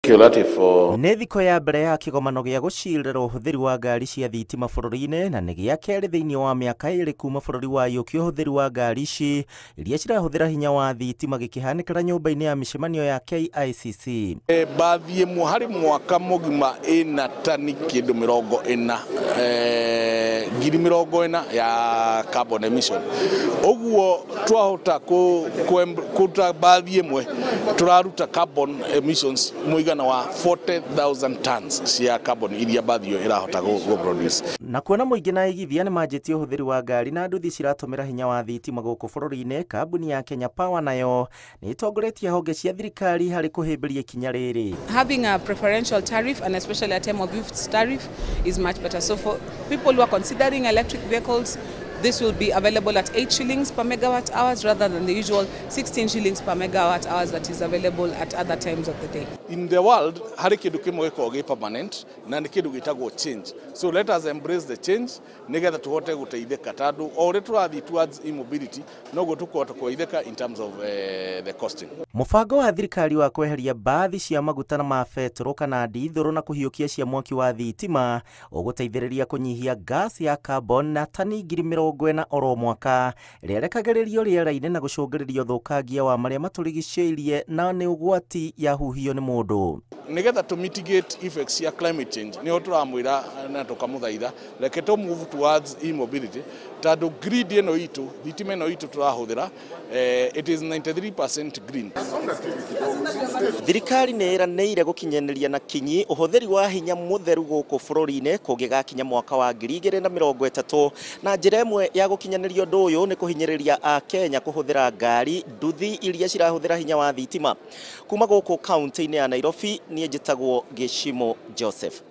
Nĩ thikũ ya mbere ya kĩgomano gĩa gũcirĩra ũhũthĩri wa ngari cia thitima bũrũri-inĩ, na nĩ gĩa kerĩ thĩinĩ wa mĩaka ĩrĩ kuma bũrũri wayũkia ũhũthĩri wa ngari ici iria cirahũthĩra hinya wa thitima gĩkĩhanĩkĩra nyũmba-inĩ ya mĩcemanio ya KICC. Bathi ĩmwe harĩ mwaka mũgima ĩna tani kĩndũ 40,000 ya carbon emission. Ũguo twahota kũruta bathi ĩmwe tũraruta carbon emissions mũigana wa 40,000 tons cia carbon iria bathi ĩyo ĩrahota gũ-produce. Na kuona mũingĩ na igithia nĩ manjĩtie ũhũthĩri wa ngari na nduthi ciratũmĩra hinya wa thitima gũkũ bũrũri-inĩ, kambuni ya Kenya Power nayo nĩ ĩtongoretie honge cia thirikari harĩ kũhĩmbĩria ikinya rĩrĩ. Having a preferential tariff, and especially a time of use tariff, is much better. So for people who are considering electric vehicles, this will be available at 8 shillings per megawatt hours rather than the usual 16 shillings per megawatt hours that is available at other times of the day. In the world, hari kindu kimwe gĩkoragwo permanent na nĩ kindu gĩtagwo change. So let us embrace the change nigetha tuhote guteithĩka tondu o ũrĩa tũrathiĩ towards e-mobility noguo tũkũhota kũteithĩka in terms of the costing. Mũbango wa thirikari wa kweheria bathi cia maguta na ma betũrũ kana dithũrũ na kũhiũkia cia mwaki wa thitima ũgũteithĩrĩria kũnyihia gas ya carbon na tani 40,000 oro mwaka, rĩerekagĩrĩrio rĩera-inĩ na gũcũngĩrĩria ũthũkangia wa marĩa matũrigicĩirie na nĩ ũgwati ya huhio nĩ mũndũ. Nigetha to mitigate effects ya climate change niho turamwira na tukamuthaitha reke to move towards e-mobility tondu grid ĩno itũ thitima ĩno itũ tũrahũthĩra it is 93% green. Thirikari nĩ ĩranĩire gũkinyanĩria na kinyi ũhũthĩri wa hinya mũtheru gũkũ bũrũri-inĩ kũngĩgakinya mwaka wa 2030, na njĩra ĩmwe ya gũkinyanĩria ũndũ ũyũ nĩ kũhinyĩrĩria Akenya kũhũthĩra ngari nduthi iria cirahũthĩra hinya wa thitima. Kuma gũkũ kaunti-inĩ ya Nairobi, niĩ njĩtagwo Gĩchimo Joseph.